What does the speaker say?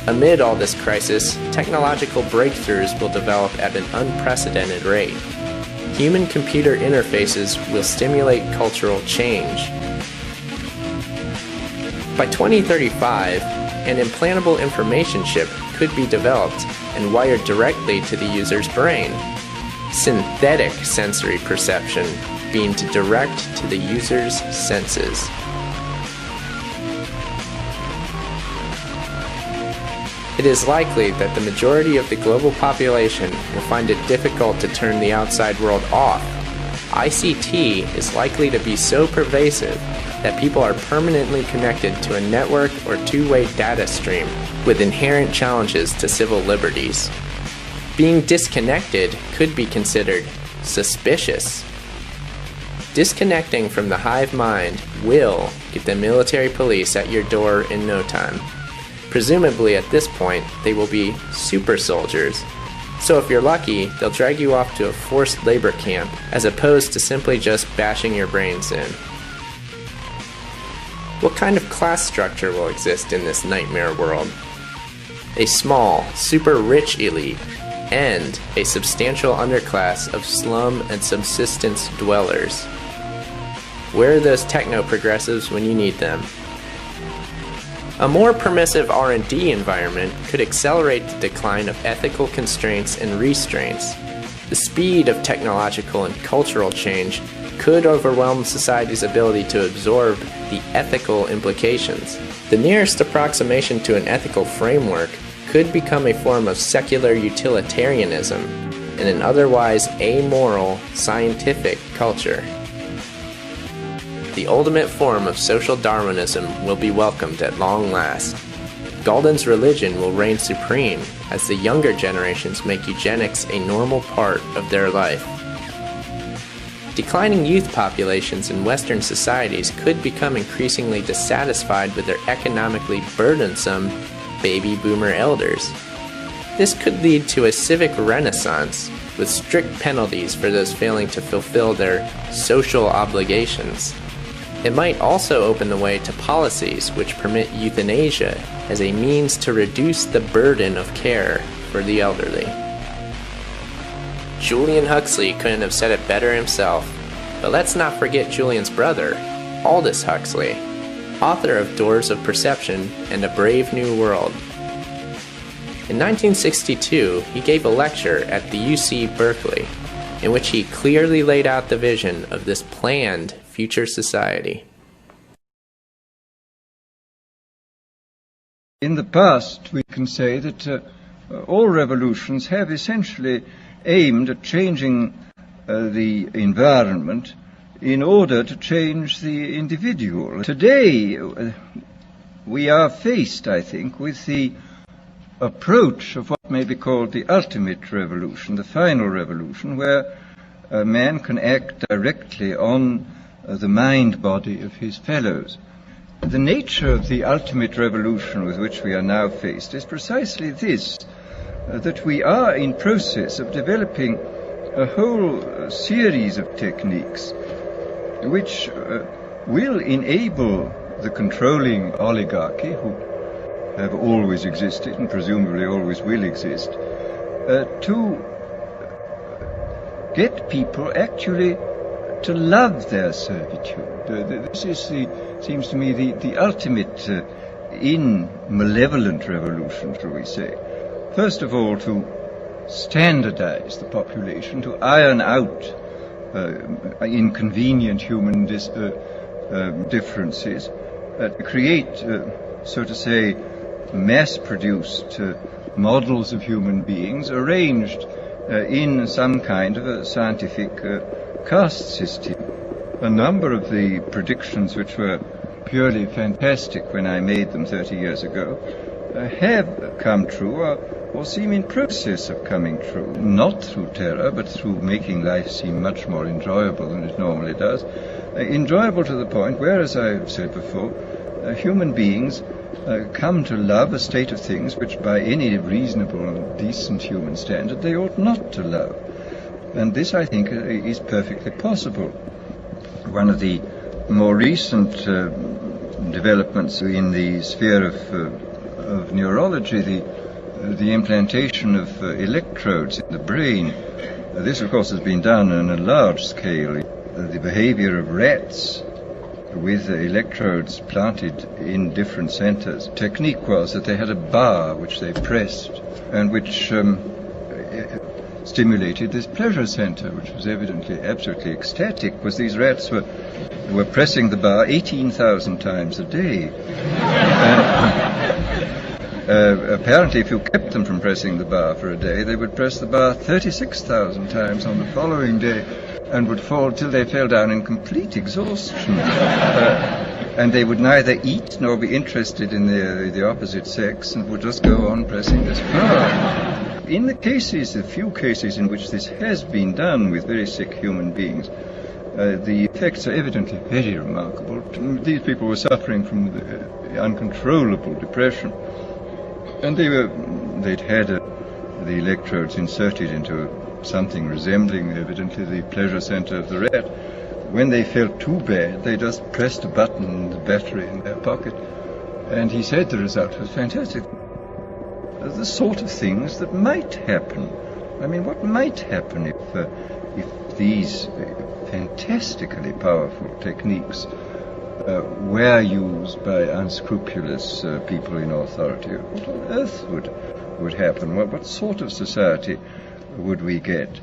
Amid all this crisis, technological breakthroughs will develop at an unprecedented rate. Human-computer interfaces will stimulate cultural change. By 2035, an implantable information chip could be developed and wired directly to the user's brain. Synthetic sensory perception beamed direct to the user's senses. It is likely that the majority of the global population will find it difficult to turn the outside world off. ICT is likely to be so pervasive that people are permanently connected to a network or two-way data stream with inherent challenges to civil liberties. Being disconnected could be considered suspicious. Disconnecting from the hive mind will get the military police at your door in no time. Presumably at this point, they will be super soldiers. So if you're lucky, they'll drag you off to a forced labor camp as opposed to simply just bashing your brains in. What kind of class structure will exist in this nightmare world? A small, super rich elite and a substantial underclass of slum and subsistence dwellers. Where are those techno-progressives when you need them? A more permissive R&D environment could accelerate the decline of ethical constraints and restraints. The speed of technological and cultural change could overwhelm society's ability to absorb the ethical implications. The nearest approximation to an ethical framework could become a form of secular utilitarianism in an otherwise amoral scientific culture. The ultimate form of social Darwinism will be welcomed at long last. Galden's religion will reign supreme as the younger generations make eugenics a normal part of their life. Declining youth populations in Western societies could become increasingly dissatisfied with their economically burdensome baby boomer elders. This could lead to a civic renaissance with strict penalties for those failing to fulfill their social obligations. It might also open the way to policies which permit euthanasia as a means to reduce the burden of care for the elderly. Julian Huxley couldn't have said it better himself, but let's not forget Julian's brother, Aldous Huxley, author of Doors of Perception and A Brave New World. In 1962, he gave a lecture at the UC Berkeley, in which he clearly laid out the vision of this planned future society. In the past, we can say that all revolutions have essentially aimed at changing the environment in order to change the individual. Today, we are faced, I think, with the approach of what may be called the ultimate revolution, the final revolution, where a man can act directly on the mind-body of his fellows. The nature of the ultimate revolution with which we are now faced is precisely this, that we are in process of developing a whole series of techniques which will enable the controlling oligarchy, who have always existed and presumably always will exist, to get people actually to love their servitude. This is seems to me the ultimate in malevolent revolution, shall we say. First of all, to standardize the population, to iron out inconvenient human differences, create, so to say, mass-produced models of human beings arranged in some kind of a scientific caste system. A number of the predictions which were purely fantastic when I made them 30 years ago have come true or seem in process of coming true, not through terror, but through making life seem much more enjoyable than it normally does. Enjoyable to the point where, as I've said before, human beings come to love a state of things which by any reasonable and decent human standard they ought not to love. And this, I think, is perfectly possible. One of the more recent developments in the sphere of of neurology, the implantation of electrodes in the brain. This, of course, has been done on a large scale. The behavior of rats with electrodes planted in different centers. The technique was that they had a bar which they pressed and which stimulated this pleasure center, which was evidently absolutely ecstatic, because these rats were pressing the bar 18,000 times a day. Apparently, if you kept them from pressing the bar for a day, they would press the bar 36,000 times on the following day and would fall till they fell down in complete exhaustion. And they would neither eat nor be interested in the opposite sex and would just go on pressing this bar. In the few cases in which this has been done with very sick human beings, the effects are evidently very remarkable. These people were suffering from the uncontrollable depression, and they'd had the electrodes inserted into something resembling, evidently, the pleasure center of the rat. When they felt too bad, they just pressed a button on the battery in their pocket, and he said the result was fantastic. The sort of things that might happen. I mean, what might happen if these fantastically powerful techniques were used by unscrupulous people in authority? What on earth would happen? What sort of society would we get?